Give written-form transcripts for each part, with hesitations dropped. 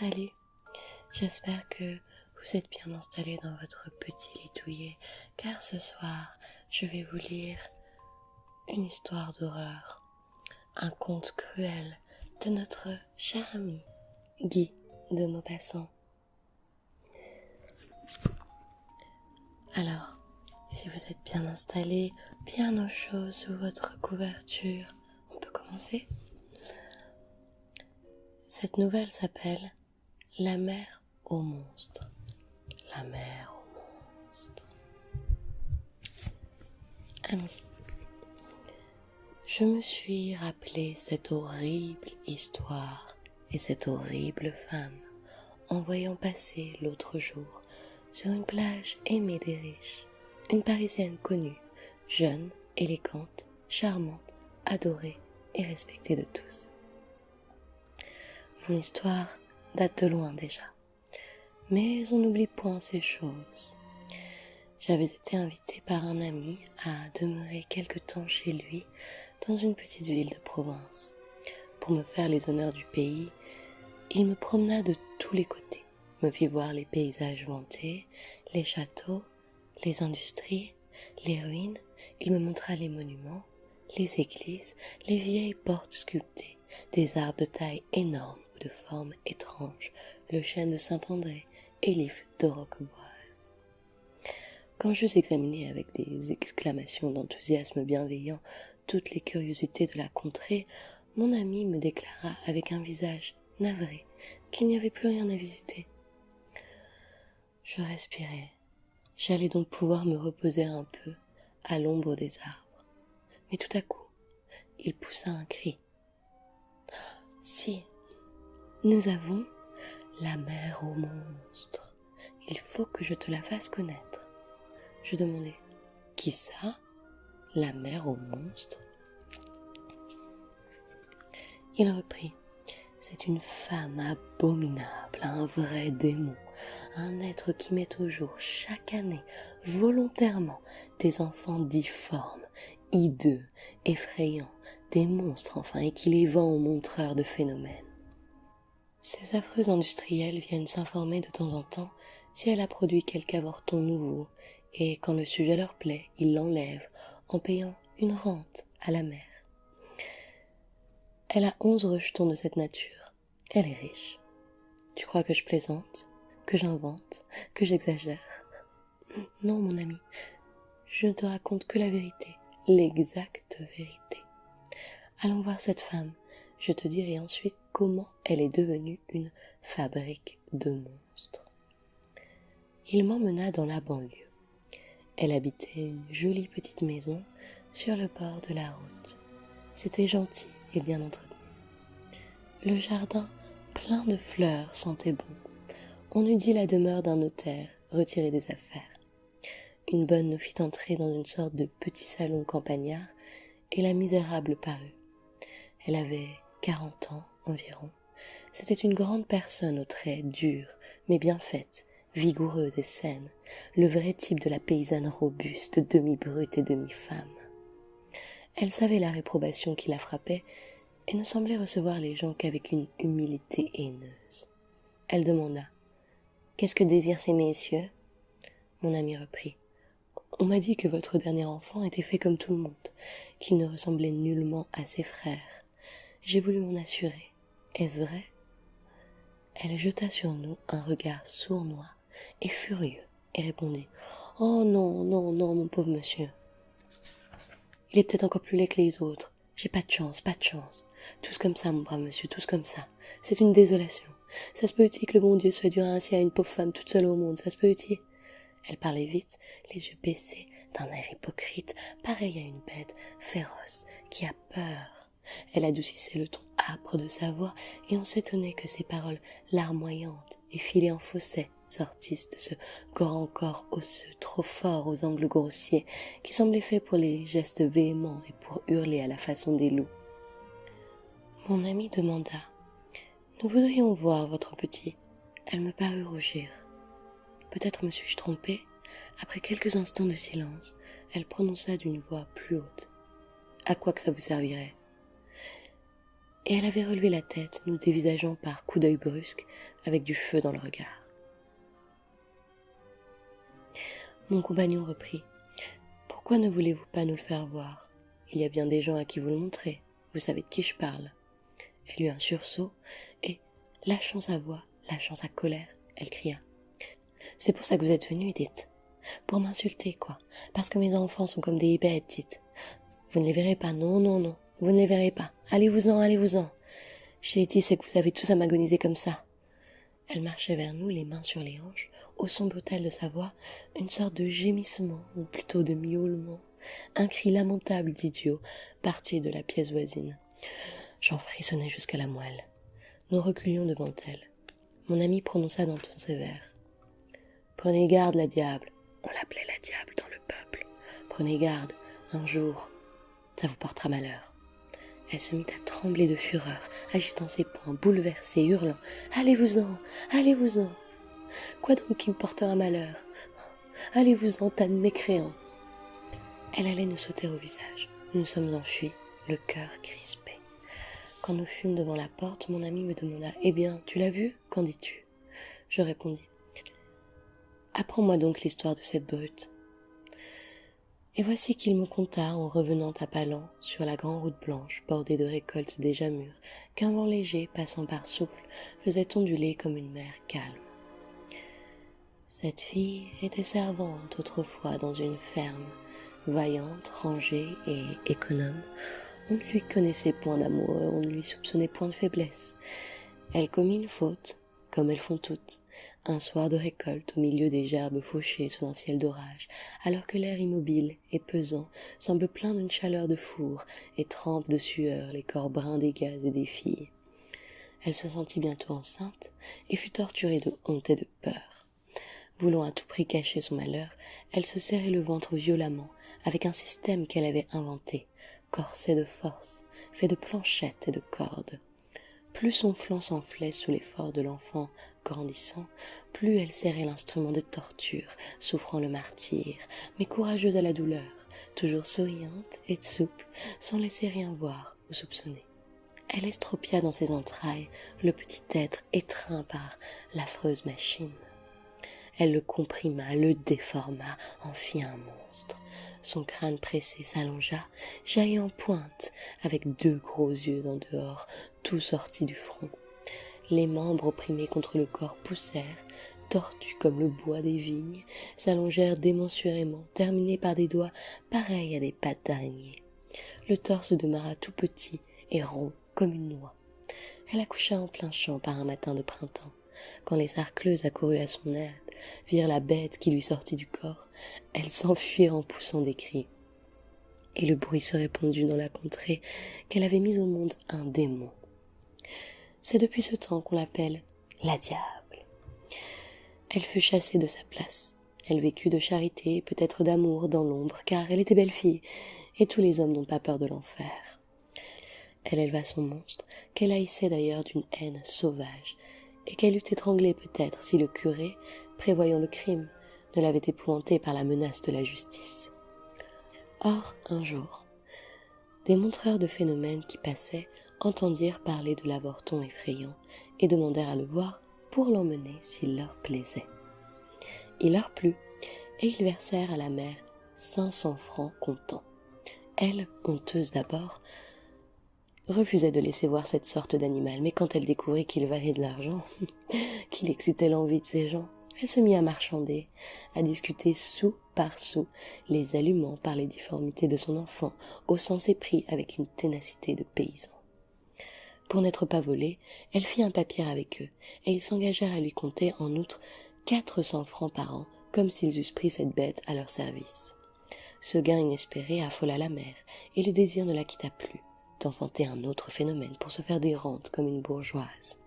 Salut, j'espère que vous êtes bien installés dans votre petit lit douillet, car ce soir, je vais vous lire une histoire d'horreur, un conte cruel de notre cher ami Guy de Maupassant. Alors, si vous êtes bien installés, bien au chaud sous votre couverture, on peut commencer. Cette nouvelle s'appelle La mer aux monstres. La mer aux monstres. Allons-y. Je me suis rappelé cette horrible histoire et cette horrible femme en voyant passer l'autre jour sur une plage aimée des riches, une Parisienne connue, jeune, élégante, charmante, adorée et respectée de tous. Mon histoire date de loin déjà, mais on n'oublie point ces choses. J'avais été invitée par un ami à demeurer quelque temps chez lui dans une petite ville de province. Pour me faire les honneurs du pays, il me promena de tous les côtés, me fit voir les paysages vantés, les châteaux, les industries, les ruines. Il me montra les monuments, les églises, les vieilles portes sculptées, des arbres de taille énorme ou de forme étrange, le chêne de Saint-André et l'if de Roqueboise. Quand j'eus examiné avec des exclamations d'enthousiasme bienveillant toutes les curiosités de la contrée, mon ami me déclara avec un visage navré qu'il n'y avait plus rien à visiter. Je respirai. J'allais donc pouvoir me reposer un peu à l'ombre des arbres. Mais tout à coup, il poussa un cri. « Si, nous avons la mer aux monstres. Il faut que je te la fasse connaître. » Je demandai. « Qui ça? La mer aux monstres ?» Il reprit. « C'est une femme abominable, un vrai démon, un être qui met au jour chaque année, volontairement, des enfants difformes, hideux, effrayants, des monstres enfin, et qui les vend aux montreurs de phénomènes. Ces affreux industriels viennent s'informer de temps en temps si elle a produit quelque avorton nouveau, et quand le sujet leur plaît, ils l'enlèvent en payant une rente à la mer. Elle a 11 rejetons de cette nature. Elle est riche. Tu crois que je plaisante, que j'invente, que j'exagère? Non, mon ami, je ne te raconte que la vérité, l'exacte vérité. Allons voir cette femme. Je te dirai ensuite comment elle est devenue une fabrique de monstres. Il m'emmena dans la banlieue. Elle habitait une jolie petite maison sur le bord de la route. C'était gentil et bien entretenu. Le jardin, plein de fleurs, sentait bon. On eût dit la demeure d'un notaire retiré des affaires. Une bonne nous fit entrer dans une sorte de petit salon campagnard et la misérable parut. Elle avait 40 ans environ. C'était une grande personne aux traits durs, mais bien faite, vigoureuse et saine, le vrai type de la paysanne robuste, demi-brute et demi-femme. Elle savait la réprobation qui la frappait et ne semblait recevoir les gens qu'avec une humilité haineuse. Elle demanda « Qu'est-ce que désirent ces messieurs ?» Mon ami reprit « On m'a dit que votre dernier enfant était fait comme tout le monde, qu'il ne ressemblait nullement à ses frères. J'ai voulu m'en assurer. Est-ce vrai ?» Elle jeta sur nous un regard sournois et furieux et répondit « Oh non, non, non, mon pauvre monsieur. Il est peut-être encore plus laid que les autres. J'ai pas de chance, pas de chance. Tous comme ça, mon brave monsieur, tous comme ça. C'est une désolation. Ça se peut-il que le bon Dieu soit dur ainsi à une pauvre femme toute seule au monde, ça se peut-il ?» Elle parlait vite, les yeux baissés, d'un air hypocrite, pareil à une bête féroce qui a peur. Elle adoucissait le ton âpre de sa voix, et on s'étonnait que ses paroles larmoyantes et filées en fausset sortissent de ce grand corps osseux trop fort aux angles grossiers, qui semblait fait pour les gestes véhéments et pour hurler à la façon des loups. Mon ami demanda « Nous voudrions voir votre petit. » Elle me parut rougir. Peut-être me suis-je trompée. Après quelques instants de silence, elle prononça d'une voix plus haute. « À quoi que ça vous servirait ?» et elle avait relevé la tête, nous dévisageant par coups d'œil brusques, avec du feu dans le regard. Mon compagnon reprit. « Pourquoi ne voulez-vous pas nous le faire voir? Il y a bien des gens à qui vous le montrer. Vous savez de qui je parle. » Elle eut un sursaut, et, lâchant sa voix, lâchant sa colère, elle cria. « C'est pour ça que vous êtes venu, dites. Pour m'insulter, quoi. Parce que mes enfants sont comme des bêtes, dites. Vous ne les verrez pas, non, non, non. Vous ne les verrez pas. Allez-vous-en, allez-vous-en. J'ai dit, c'est que vous avez tous à m'agoniser comme ça. » Elle marchait vers nous, les mains sur les hanches, au son brutal de sa voix, une sorte de gémissement, ou plutôt de miaulement, un cri lamentable d'idiot, parti de la pièce voisine. J'en frissonnais jusqu'à la moelle. Nous reculions devant elle. Mon ami prononça d'un ton sévère. « Prenez garde, la diable. » On l'appelait la diable dans le peuple. « Prenez garde, un jour, ça vous portera malheur. » Elle se mit à trembler de fureur, agitant ses poings, bouleversée, hurlant « Allez-vous-en, allez-vous-en. Quoi donc qui me portera malheur? Allez-vous-en, tas de mécréants. » Elle allait nous sauter au visage. Nous nous sommes enfuis, le cœur crispé. Quand nous fûmes devant la porte, mon ami me demanda « Eh bien, tu l'as vu? Qu'en dis-tu » Je répondis « Apprends-moi donc l'histoire de cette brute. » Et voici qu'il me conta, en revenant à pas lents, sur la grande route blanche, bordée de récoltes déjà mûres, qu'un vent léger, passant par souffle, faisait onduler comme une mer calme. Cette fille était servante autrefois dans une ferme, vaillante, rangée et économe. On ne lui connaissait point d'amoureux, on ne lui soupçonnait point de faiblesse. Elle commit une faute, comme elles font toutes, un soir de récolte au milieu des gerbes fauchées sous un ciel d'orage, alors que l'air immobile et pesant semble plein d'une chaleur de four et trempe de sueur les corps bruns des gaz et des filles. Elle se sentit bientôt enceinte et fut torturée de honte et de peur. Voulant à tout prix cacher son malheur, elle se serrait le ventre violemment avec un système qu'elle avait inventé, corset de force, fait de planchettes et de cordes. Plus son flanc s'enflait sous l'effort de l'enfant grandissant, plus elle serrait l'instrument de torture, souffrant le martyre, mais courageuse à la douleur, toujours souriante et souple, sans laisser rien voir ou soupçonner. Elle estropia dans ses entrailles le petit être étreint par l'affreuse machine. Elle le comprima, le déforma, en fit un monstre. Son crâne pressé s'allongea, jaillit en pointe, avec deux gros yeux en dehors, tout sortis du front. Les membres opprimés contre le corps poussèrent, tortus comme le bois des vignes, s'allongèrent démesurément, terminés par des doigts pareils à des pattes d'araignée. Le torse demeura tout petit et rond comme une noix. Elle accoucha en plein champ par un matin de printemps. Quand les sarcleuses accourus à son aide virent la bête qui lui sortit du corps, elles s'enfuirent en poussant des cris. Et le bruit se répandit dans la contrée qu'elle avait mis au monde un démon. C'est depuis ce temps qu'on l'appelle la diable. Elle fut chassée de sa place. Elle vécut de charité et peut-être d'amour dans l'ombre, car elle était belle fille, et tous les hommes n'ont pas peur de l'enfer. Elle éleva son monstre, qu'elle haïssait d'ailleurs d'une haine sauvage, et qu'elle eût étranglé peut-être si le curé, prévoyant le crime, ne l'avait épouvantée par la menace de la justice. Or, un jour, des montreurs de phénomènes qui passaient entendirent parler de l'avorton effrayant et demandèrent à le voir pour l'emmener s'il leur plaisait. Il leur plut, et ils versèrent à la mère 500 francs comptant. Elle, honteuse d'abord, refusait de laisser voir cette sorte d'animal, mais quand elle découvrit qu'il valait de l'argent, qu'il excitait l'envie de ces gens, elle se mit à marchander, à discuter sou par sou, les allumant par les difformités de son enfant, haussant ses prix avec une ténacité de paysan. Pour n'être pas volée, elle fit un papier avec eux, et ils s'engagèrent à lui compter en outre 400 francs par an, comme s'ils eussent pris cette bête à leur service. Ce gain inespéré affola la mère, et le désir ne la quitta plus, d'enfanter un autre phénomène pour se faire des rentes comme une bourgeoise.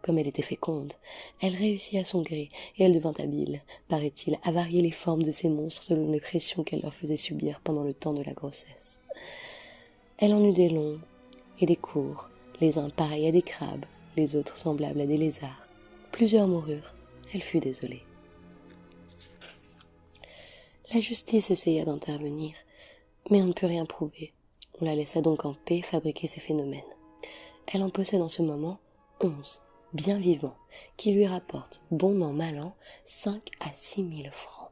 Comme elle était féconde, elle réussit à son gré, et elle devint habile, paraît-il, à varier les formes de ces monstres selon les pressions qu'elle leur faisait subir pendant le temps de la grossesse. Elle en eut des longs et des courts, les uns pareils à des crabes, les autres semblables à des lézards. Plusieurs moururent, elle fut désolée. La justice essaya d'intervenir, mais on ne put rien prouver. On la laissa donc en paix fabriquer ces phénomènes. Elle en possède en ce moment 11, bien vivants, qui lui rapportent, bon an, mal an, 5 à 6 000 francs.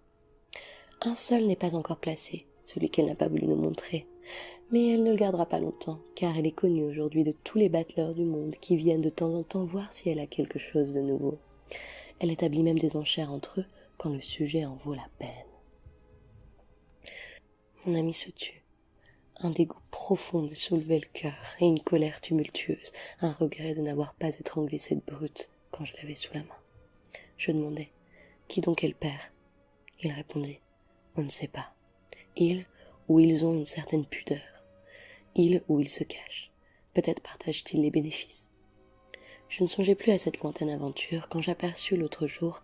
Un seul n'est pas encore placé, celui qu'elle n'a pas voulu nous montrer. Mais elle ne le gardera pas longtemps, car elle est connue aujourd'hui de tous les battleurs du monde qui viennent de temps en temps voir si elle a quelque chose de nouveau. Elle établit même des enchères entre eux quand le sujet en vaut la peine. Mon ami se tut. Un dégoût profond me soulevait le cœur et une colère tumultueuse, un regret de n'avoir pas étranglé cette brute quand je l'avais sous la main. Je demandai « Qui donc est le père ?» Il répondit « On ne sait pas. Ils ou ils ont une certaine pudeur. Ils ou ils se cachent. Peut-être partagent-ils les bénéfices. » Je ne songeais plus à cette lointaine aventure quand j'aperçus l'autre jour,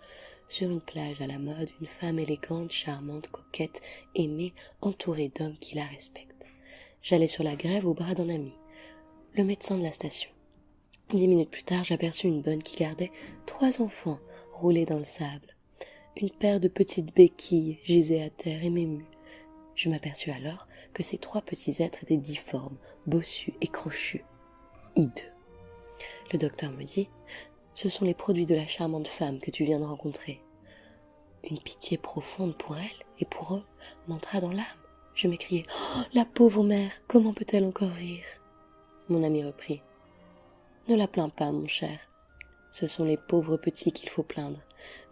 sur une plage à la mode, une femme élégante, charmante, coquette, aimée, entourée d'hommes qui la respectent. J'allais sur la grève au bras d'un ami, le médecin de la station. 10 minutes plus tard, j'aperçus une bonne qui gardait 3 enfants roulés dans le sable. Une paire de petites béquilles gisait à terre et m'émut. Je m'aperçus alors que ces 3 petits êtres étaient difformes, bossus et crochus. Hideux. Le docteur me dit « Ce sont les produits de la charmante femme que tu viens de rencontrer. » Une pitié profonde pour elle et pour eux m'entra dans l'âme. Je m'écriai « Oh, la pauvre mère, comment peut-elle encore rire ?» Mon ami reprit « Ne la plains pas, mon cher. Ce sont les pauvres petits qu'il faut plaindre.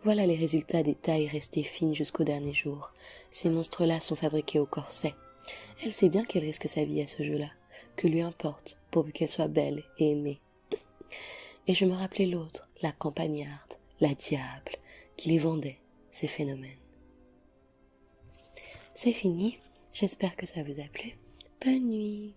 Voilà les résultats des tailles restées fines jusqu'au dernier jour. Ces monstres-là sont fabriqués au corset. Elle sait bien qu'elle risque sa vie à ce jeu-là. Que lui importe, pourvu qu'elle soit belle et aimée. » Et je me rappelais l'autre, la campagnarde, la diable, qui les vendait, ces phénomènes. C'est fini, j'espère que ça vous a plu. Bonne nuit.